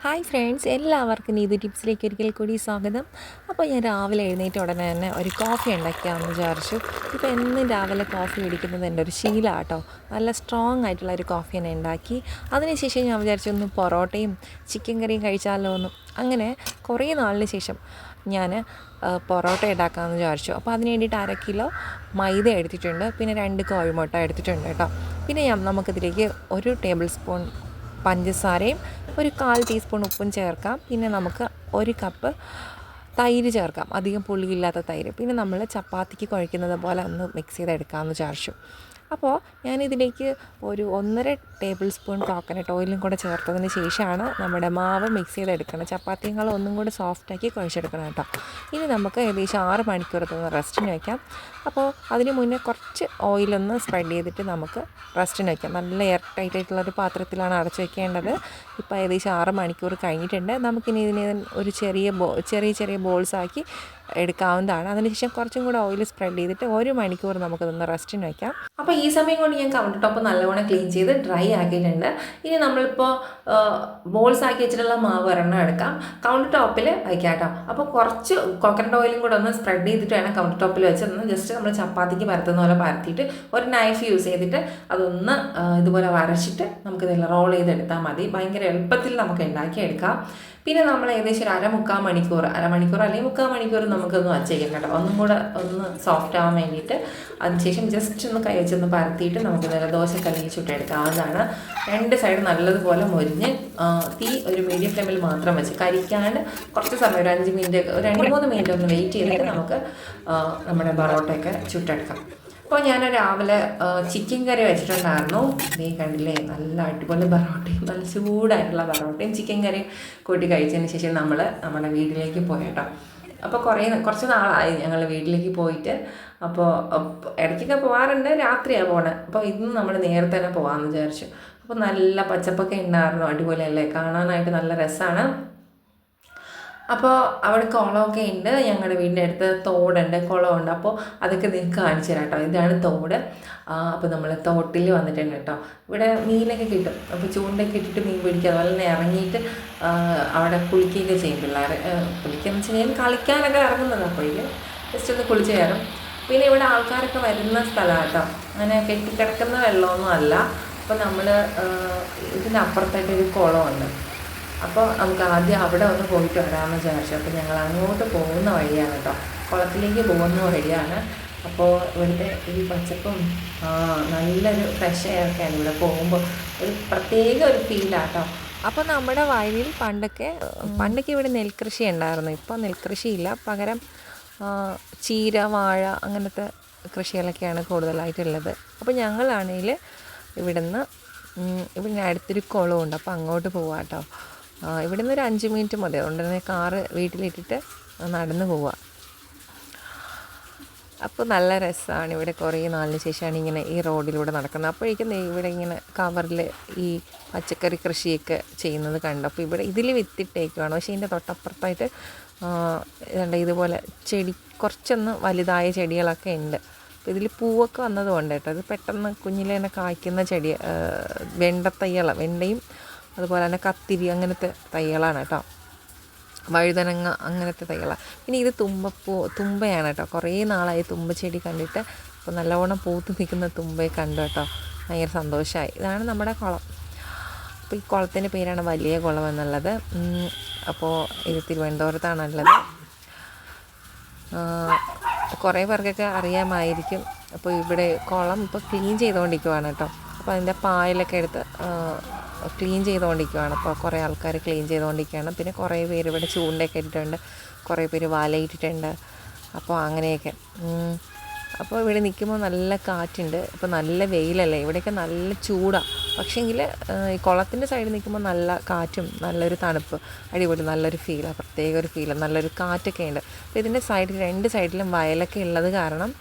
Hi friends, എല്ലാവർക്കും നീതു ടിപ്സിലേക്ക് ഒരിക്കൽ കൂടി സ്വാഗതം. അപ്പോൾ ഞാൻ രാവിലെ എഴുന്നേറ്റ ഉടനെ തന്നെ ഒരു കോഫി ഉണ്ടാക്കിയാമെന്ന് വിചാരിച്ചു. ഇപ്പോൾ എന്നും രാവിലെ കോഫി കുടിക്കുന്നത് എൻ്റെ ഒരു ശീലമാണ് കേട്ടോ. നല്ല സ്ട്രോങ് ആയിട്ടുള്ള ഒരു കോഫി തന്നെ ഉണ്ടാക്കി. അതിനുശേഷം ഞാൻ വിചാരിച്ചു ഒന്ന് പൊറോട്ടയും ചിക്കൻ കറിയും കഴിച്ചാലോ എന്ന്. അങ്ങനെ കുറേ നാളിന് ശേഷം ഞാൻ പൊറോട്ട ഉണ്ടാക്കാമെന്ന് വിചാരിച്ചു. അപ്പോൾ അതിന് വേണ്ടിയിട്ട് 1/2 കിലോ മൈദ എടുത്തിട്ടുണ്ട്, പിന്നെ 2 കോഴിമുട്ട എടുത്തിട്ടുണ്ട് കേട്ടോ. പിന്നെ നമുക്കിതിലേക്ക് 1 ടേബിൾ സ്പൂൺ പഞ്ചസാരയും 1/4 ടീസ്പൂൺ ഉപ്പും ചേർക്കാം. പിന്നെ നമുക്ക് 1 കപ്പ് തൈര് ചേർക്കാം, അധികം പുളിയില്ലാത്ത തൈര്. പിന്നെ നമ്മൾ ചപ്പാത്തിക്ക് കുഴയ്ക്കുന്നത് പോലെ ഒന്ന് മിക്സ് ചെയ്തെടുക്കാമെന്ന് വിചാരിച്ചു. അപ്പോൾ ഞാനിതിലേക്ക് ഒരു 1.5 ടേബിൾ സ്പൂൺ കോക്കനട്ട് ഓയിലും കൂടെ ചേർത്തതിന് ശേഷമാണ് നമ്മുടെ മാവ് മിക്സ് ചെയ്തെടുക്കണം. ചപ്പാത്തികൾ ഒന്നും കൂടെ സോഫ്റ്റാക്കി കുഴച്ചെടുക്കണം കേട്ടോ. ഇനി നമുക്ക് ഏകദേശം 6 മണിക്കൂറത്തൊന്ന് റെസ്റ്റിന് വയ്ക്കാം. അപ്പോൾ അതിന് മുന്നേ കുറച്ച് ഓയിലൊന്ന് സ്പ്രെഡ് ചെയ്തിട്ട് നമുക്ക് റെസ്റ്റിന് വയ്ക്കാം. നല്ല എയർ ടൈറ്റ് ആയിട്ടുള്ളൊരു പാത്രത്തിലാണ് അടച്ചു വയ്ക്കേണ്ടത്. ഇപ്പോൾ ഏകദേശം 6 മണിക്കൂർ കഴിഞ്ഞിട്ടുണ്ട്. നമുക്കിനി ഇതിനെ ഒരു ചെറിയ ബോൾസാക്കി എടുക്കാവുന്നതാണ്. അതിനുശേഷം കുറച്ചും കൂടെ ഓയിൽ സ്പ്രെഡ് ചെയ്തിട്ട് 1 മണിക്കൂർ നമുക്കതൊന്ന് റെസ്റ്റിന് വയ്ക്കാം. അപ്പോൾ ഈ സമയം കൊണ്ട് ഞാൻ കൗണ്ടർ ടോപ്പ് നല്ലവണ്ണം ക്ലീൻ ചെയ്ത് ഡ്രൈ ആക്കിയിട്ടുണ്ട്. ഇനി നമ്മളിപ്പോൾ ബോൾസ് ആക്കി വെച്ചിട്ടുള്ള മാവ് ഒരെണ്ണം എടുക്കാം, കൗണ്ടർ ടോപ്പിൽ വയ്ക്കാം കേട്ടോ. അപ്പോൾ കുറച്ച് കോക്കനട്ട് ഓയിലും കൂടെ ഒന്ന് സ്പ്രെഡ് ചെയ്തിട്ട് വേണം കൗണ്ടർ ടോപ്പിൽ വെച്ചൊന്ന് ജസ്റ്റ് നമ്മൾ ചപ്പാത്തിക്ക് പരത്തുന്ന പോലെ പരത്തിയിട്ട് ഒരു നൈഫ് യൂസ് ചെയ്തിട്ട് അതൊന്ന് ഇതുപോലെ വരച്ചിട്ട് നമുക്കിതെല്ലാം റോൾ ചെയ്തെടുത്താൽ മതി. ഭയങ്കര എളുപ്പത്തിൽ നമുക്ക് ഉണ്ടാക്കിയെടുക്കാം. പിന്നെ നമ്മൾ ഏകദേശം ഒരു അരമുക്കാൽ മണിക്കൂർ അല്ലെങ്കിൽ 3/4 മണിക്കൂർ നമുക്കൊന്ന് വച്ചേക്കാം കേട്ടോ, ഒന്നും കൂടെ ഒന്ന് സോഫ്റ്റ് ആവാൻ വേണ്ടിയിട്ട്. അതിനുശേഷം ജസ്റ്റ് ഒന്ന് കൈ വെച്ചൊന്ന് പരത്തിയിട്ട് നമുക്ക് നല്ല ദോശക്കല്ലിൽ ചുട്ടെടുക്കാവുന്നതാണ്. 2 സൈഡ് നല്ലതുപോലെ മൊരിഞ്ഞ് തീ ഒരു മീഡിയം ഫ്ലെയിമിൽ മാത്രം വെച്ച് കരിക്കാണ്ട് കുറച്ച് സമയം ഒരു 5 മിനിറ്റ്, ഒരു 2-3 മിനിറ്റ് ഒന്ന് വെയിറ്റ് ചെയ്തിട്ട് നമുക്ക് നമ്മുടെ പൊറോട്ടയൊക്കെ ചുട്ടെടുക്കാം. അപ്പോൾ ഞാൻ രാവിലെ ചിക്കൻ കറി വെച്ചിട്ടുണ്ടായിരുന്നു. നീ കണ്ടില്ലേ, നല്ല അടിപൊളി പൊറോട്ടയും നല്ല ചൂടായിട്ടുള്ള പൊറോട്ടയും ചിക്കൻ കറിയും കൂട്ടി കഴിച്ചതിന് ശേഷം നമ്മുടെ വീട്ടിലേക്ക് പോയി കേട്ടോ. അപ്പോൾ കുറച്ച് നാളായി ഞങ്ങൾ വീട്ടിലേക്ക് പോയിട്ട്. അപ്പോൾ ഇടയ്ക്കൊക്കെ പോകാറുണ്ട്, രാത്രിയാണ് പോണത്. അപ്പോൾ ഇന്ന് നമ്മൾ നേരത്തെ തന്നെ പോകാമെന്ന് വിചാരിച്ചു. അപ്പോൾ നല്ല പച്ചപ്പൊക്കെ ഉണ്ടായിരുന്നു, അടിപൊളിയല്ലേ, കാണാനായിട്ട് നല്ല രസമാണ്. അപ്പോൾ അവിടെ കുളമൊക്കെ ഉണ്ട്, ഞങ്ങളുടെ വീടിൻ്റെ അടുത്ത് തോടുണ്ട്, കുളമുണ്ട്. അപ്പോൾ അതൊക്കെ നിങ്ങൾക്ക് കാണിച്ചു തരാം കേട്ടോ. ഇതാണ് തോട്. അപ്പോൾ നമ്മൾ തോട്ടിൽ വന്നിട്ടുണ്ട് കേട്ടോ. ഇവിടെ മീനൊക്കെ കിട്ടും. അപ്പോൾ ചൂണ്ടൊക്കെ ഇട്ടിട്ട് മീൻ പിടിക്കുക, അതുപോലെ തന്നെ ഇറങ്ങിയിട്ട് അവിടെ കുളിക്കുകയൊക്കെ ചെയ്യും പിള്ളേർ. കുളിക്കുകയെന്ന് വെച്ച് കഴിഞ്ഞാൽ കളിക്കാനൊക്കെ ഇറങ്ങുന്നത്. അപ്പോഴേക്കും ജസ്റ്റ് ഒന്ന് കുളിച്ച് കയറും. പിന്നെ ഇവിടെ ആൾക്കാരൊക്കെ വരുന്ന സ്ഥലമാണ് കേട്ടോ, അങ്ങനെ കെട്ടിക്കിടക്കുന്ന വെള്ളമൊന്നും അല്ല. അപ്പോൾ നമ്മൾ ഇതിനപ്പുറത്തായിട്ടൊരു കുളമുണ്ട്. അപ്പോൾ നമുക്ക് ആദ്യം അവിടെ ഒന്ന് പോയിട്ട് വരാമെന്ന് വിചാരിച്ചു. അപ്പോൾ ഞങ്ങൾ അങ്ങോട്ട് പോകുന്ന വഴിയാണ് കേട്ടോ, കുളത്തിലേക്ക് പോകുന്ന വഴിയാണ്. അപ്പോൾ ഇവിടുത്തെ ഈ പച്ചപ്പും നല്ലൊരു ഫ്രഷ് എയറൊക്കെയാണ് ഇവിടെ പോകുമ്പോൾ, ഒരു പ്രത്യേക ഒരു ഫീലാട്ടോ. അപ്പോൾ നമ്മുടെ വഴിയിൽ പണ്ടൊക്കെ ഇവിടെ നെൽകൃഷി ഉണ്ടായിരുന്നു. ഇപ്പോൾ നെൽകൃഷിയില്ല, പകരം ചീര, വാഴ അങ്ങനത്തെ കൃഷികളൊക്കെയാണ് കൂടുതലായിട്ടുള്ളത്. അപ്പോൾ ഞങ്ങളാണെങ്കിൽ ഇവിടെ അടുത്തൊരു കുളമുണ്ട്, അപ്പോൾ അങ്ങോട്ട് പോവാം കേട്ടോ. ഇവിടെ നിന്ന് ഒരു 5 മിനിറ്റ് മതി. അതുകൊണ്ട് തന്നെ കാറ് വീട്ടിലിട്ടിട്ട് നടന്ന് പോവുക. അപ്പോൾ നല്ല രസമാണ്. ഇവിടെ കുറേ നാളിന് ശേഷമാണ് ഇങ്ങനെ ഈ റോഡിലൂടെ നടക്കുന്നത്. അപ്പോഴേക്കും ഇവിടെ ഇങ്ങനെ കവറിൽ ഈ പച്ചക്കറി കൃഷിയൊക്കെ ചെയ്യുന്നത് കണ്ടു. അപ്പോൾ ഇതിൽ വിത്തിട്ടേക്കുവാണ്. പക്ഷേ ഇതിൻ്റെ തൊട്ടപ്പുറത്തായിട്ട് ഇതുപോലെ കുറച്ചൊന്ന് വലുതായ ചെടികളൊക്കെ ഉണ്ട്. അപ്പോൾ ഇതിൽ പൂവൊക്കെ വന്നതുകൊണ്ട് കേട്ടോ, ഇത് പെട്ടെന്ന് കുഞ്ഞിലെ തന്നെ കായ്ക്കുന്ന വെണ്ടയും അതുപോലെ തന്നെ കത്തിരി അങ്ങനത്തെ തൈകളാണ് കേട്ടോ, വഴുതനങ്ങ അങ്ങനത്തെ തൈകളാണ്. പിന്നെ ഇത് തുമ്പയാണ് കേട്ടോ. കുറേ നാളായി തുമ്പച്ചെടി കണ്ടിട്ട്. അപ്പോൾ നല്ലവണ്ണം പൂത്ത് നിൽക്കുന്ന തുമ്പയെ കണ്ടു കേട്ടോ, ഭയങ്കര സന്തോഷമായി. ഇതാണ് നമ്മുടെ കുളം. അപ്പോൾ ഈ കുളത്തിൻ്റെ പേരാണ് വലിയ കുളം എന്നുള്ളത്. അപ്പോൾ ഇത് തിരുവനന്തപുരത്താണുള്ളത്. കുറേ പേർക്കൊക്കെ അറിയാമായിരിക്കും. അപ്പോൾ ഇവിടെ കുളം ഇപ്പോൾ ക്ലീൻ ചെയ്തുകൊണ്ടിരിക്കുവാണ് കേട്ടോ. അപ്പോൾ അതിൻ്റെ പായലൊക്കെ എടുത്ത് ക്ലീൻ ചെയ്തുകൊണ്ടിരിക്കുകയാണ്. അപ്പോൾ കുറേ ആൾക്കാർ ക്ലീൻ ചെയ്തുകൊണ്ടിരിക്കുകയാണ്. പിന്നെ കുറേ പേര് ഇവിടെ ചൂണ്ടയൊക്കെ ഇട്ടിട്ടുണ്ട്, കുറേ പേര് വലയിട്ടിട്ടുണ്ട്. അപ്പോൾ അങ്ങനെയൊക്കെ. അപ്പോൾ ഇവിടെ നിൽക്കുമ്പോൾ നല്ല കാറ്റുണ്ട്. ഇപ്പോൾ നല്ല വെയിലല്ലേ, ഇവിടെയൊക്കെ നല്ല ചൂടാണ്. പക്ഷേങ്കിൽ ഈ കുളത്തിൻ്റെ സൈഡിൽ നിൽക്കുമ്പോൾ നല്ല കാറ്റും നല്ലൊരു തണുപ്പ്, അടിപൊളി നല്ലൊരു ഫീലാണ്, പ്രത്യേക ഒരു ഫീലാണ്, നല്ലൊരു കാറ്റൊക്കെ ഉണ്ട്. അപ്പോൾ ഇതിൻ്റെ സൈഡിൽ 2 സൈഡിലും വയലൊക്കെ ഉള്ളത് കാരണം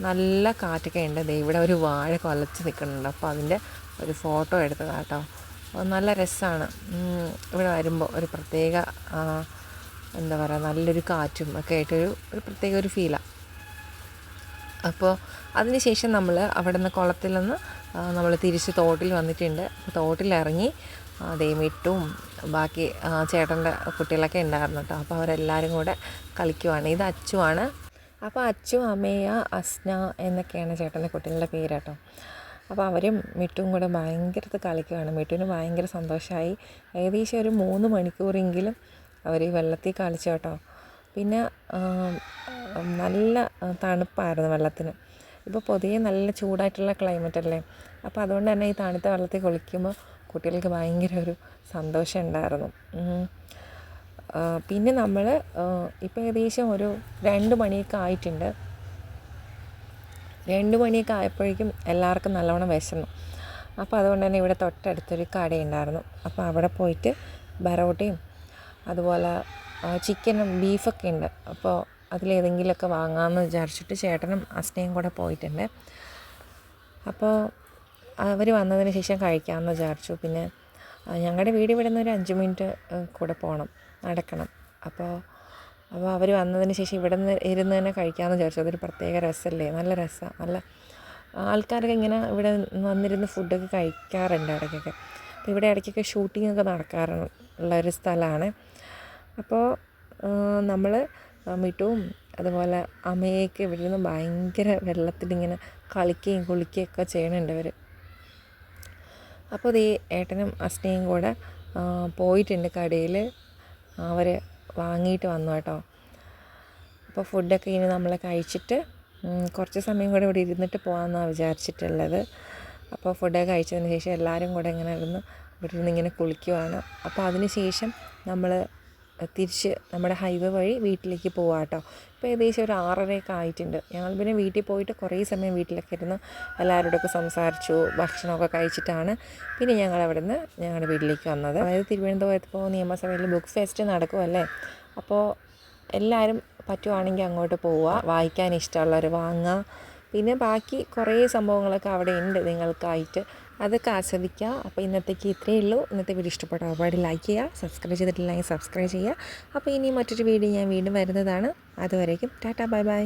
നല്ല കാറ്റൊക്കെ ഉണ്ട്. ഇവിടെ ഒരു വാഴ കൊലച്ച് നിൽക്കുന്നുണ്ട്. അപ്പോൾ അതിൻ്റെ ഒരു ഫോട്ടോ എടുത്തതാണ് കേട്ടോ. നല്ല രസമാണ്. ഇവിടെ വരുമ്പോൾ ഒരു പ്രത്യേക എന്താ പറയുക, നല്ലൊരു കാറ്റും ഒക്കെ ആയിട്ടൊരു പ്രത്യേക ഒരു ഫീലാണ്. അപ്പോൾ അതിന് ശേഷം നമ്മൾ അവിടെ നിന്ന് കുളത്തിൽ നിന്ന് നമ്മൾ തിരിച്ച് തോട്ടിൽ വന്നിട്ടുണ്ട്. അപ്പോൾ തോട്ടിലിറങ്ങി ദൈവമിട്ടും ബാക്കി ചേട്ടൻ്റെ കുട്ടികളൊക്കെ ഉണ്ടായിരുന്നു കേട്ടോ. അപ്പോൾ അവരെല്ലാവരും കൂടെ കളിക്കുവാണ്. ഇത് അച്ചുവാണ്. അപ്പോൾ അച്ചു, അമേയ, അസ്ന എന്നൊക്കെയാണ് ചേട്ടൻ്റെ കുട്ടികളുടെ പേര് കേട്ടോ. അപ്പോൾ അവരും മിട്ടും കൂടെ ഭയങ്കരത്ത് കളിക്കുകയാണ്. മിട്ടുവിന് ഭയങ്കര സന്തോഷമായി. ഏകദേശം ഒരു 3 മണിക്കൂറെങ്കിലും അവർ ഈ വെള്ളത്തിൽ കളിച്ചു കേട്ടോ. പിന്നെ നല്ല തണുപ്പായിരുന്നു വെള്ളത്തിന്. ഇപ്പോൾ പൊതുവേ നല്ല ചൂടായിട്ടുള്ള ക്ലൈമറ്റ് അല്ലേ. അപ്പോൾ അതുകൊണ്ട് തന്നെ ഈ തണുത്ത വെള്ളത്തിൽ കുളിക്കുമ്പോൾ കുട്ടികൾക്ക് ഭയങ്കര ഒരു സന്തോഷം ഉണ്ടായിരുന്നു. പിന്നെ നമ്മൾ ഇപ്പോൾ ഏകദേശം ഒരു 2 മണിയൊക്കെ ആയിട്ടുണ്ട്. 2 മണിയൊക്കെ ആയപ്പോഴേക്കും എല്ലാവർക്കും നല്ലവണ്ണം വിശന്നു. അപ്പോൾ അതുകൊണ്ട് തന്നെ ഇവിടെ തൊട്ടടുത്തൊരു കടയുണ്ടായിരുന്നു. അപ്പോൾ അവിടെ പോയിട്ട് ബറോട്ടയും അതുപോലെ ചിക്കനും ബീഫൊക്കെ ഉണ്ട്. അപ്പോൾ അതിലേതെങ്കിലുമൊക്കെ വാങ്ങാമെന്ന് വിചാരിച്ചിട്ട് ചേട്ടനും അസ്നയും കൂടെ പോയിട്ടുണ്ട്. അപ്പോൾ അവർ വന്നതിന് ശേഷം കഴിക്കാമെന്ന് വിചാരിച്ചു. പിന്നെ ഞങ്ങളുടെ വീട് ഇവിടെ നിന്ന് ഒരു 5 മിനിറ്റ് കൂടെ പോകണം, നടക്കണം. അപ്പോൾ അവർ വന്നതിന് ശേഷം ഇവിടെ നിന്ന് ഇരുന്ന് തന്നെ കഴിക്കാമെന്ന് വിചാരിച്ചു. അതൊരു പ്രത്യേക രസമല്ലേ, നല്ല രസമാണ്. നല്ല ആൾക്കാരൊക്കെ ഇങ്ങനെ ഇവിടെ വന്നിരുന്ന് ഫുഡൊക്കെ കഴിക്കാറുണ്ട് ഇടയ്ക്കൊക്കെ. അപ്പോൾ ഇവിടെ ഇടയ്ക്കൊക്കെ ഷൂട്ടിങ്ങൊക്കെ നടക്കാറുള്ളൊരു സ്ഥലമാണ്. അപ്പോൾ നമ്മൾ മിട്ടുവും അതുപോലെ അമ്മയൊക്കെ ഇവിടെ നിന്ന് ഭയങ്കര വെള്ളത്തിലിങ്ങനെ കളിക്കുകയും കുളിക്കുകയൊക്കെ ചെയ്യണുണ്ട് അവർ. അപ്പോൾ ഈ ഏട്ടനും അസ്നയും കൂടെ പോയിട്ടുണ്ട് കടയിൽ. അവർ വാങ്ങിയിട്ട് വന്നു കേട്ടോ. അപ്പോൾ ഫുഡൊക്കെ ഇനി നമ്മൾ കഴിച്ചിട്ട് കുറച്ച് സമയം കൂടെ ഇവിടെ ഇരുന്നിട്ട് പോകാമെന്നാണ് വിചാരിച്ചിട്ടുള്ളത്. അപ്പോൾ ഫുഡൊക്കെ കഴിച്ചതിന് ശേഷം എല്ലാവരും കൂടെ ഇങ്ങനെ ഇവിടെ ഇരുന്ന് ഇങ്ങനെ കുളിക്കുവാണ്. അപ്പോൾ അതിന് ശേഷം നമ്മൾ തിരിച്ച് നമ്മുടെ ഹൈവേ വഴി വീട്ടിലേക്ക് പോവാം കേട്ടോ. ഇപ്പോൾ ഏകദേശം ഒരു 6:30 ആയിട്ടുണ്ട്. ഞങ്ങൾ പിന്നെ വീട്ടിൽ പോയിട്ട് കുറേ സമയം വീട്ടിലൊക്കെ ഇരുന്ന് എല്ലാവരോടൊക്കെ സംസാരിച്ചു, ഭക്ഷണമൊക്കെ കഴിച്ചിട്ടാണ് പിന്നെ ഞങ്ങൾ അവിടെ നിന്ന് ഞങ്ങളുടെ വീട്ടിലേക്ക് വന്നത്. അതായത് തിരുവനന്തപുരത്ത് നിയമസഭയിൽ ബുക്ക് ഫെസ്റ്റ് നടക്കുമല്ലേ. അപ്പോൾ എല്ലാവരും പറ്റുവാണെങ്കിൽ അങ്ങോട്ട് പോവുക, വായിക്കാൻ ഇഷ്ടമുള്ളവർ വാങ്ങുക. പിന്നെ ബാക്കി കുറേ സംഭവങ്ങളൊക്കെ അവിടെ ഉണ്ട് നിങ്ങൾക്കായിട്ട്, അതൊക്കെ ആസ്വദിക്കുക. അപ്പോൾ ഇന്നത്തേക്ക് ഇത്രയേ ഉള്ളൂ. ഇന്നത്തെ വീഡിയോ ഇഷ്ടപ്പെട്ട ഒരുപാട് ലൈക്ക് ചെയ്യുക, സബ്സ്ക്രൈബ് ചെയ്തിട്ടില്ലെങ്കിൽ സബ്സ്ക്രൈബ് ചെയ്യുക. അപ്പോൾ ഇനി മറ്റൊരു വീഡിയോ ഞാൻ വീണ്ടും വരുന്നതാണ്. അതുവരേക്കും ടാറ്റാ, ബൈ ബൈ.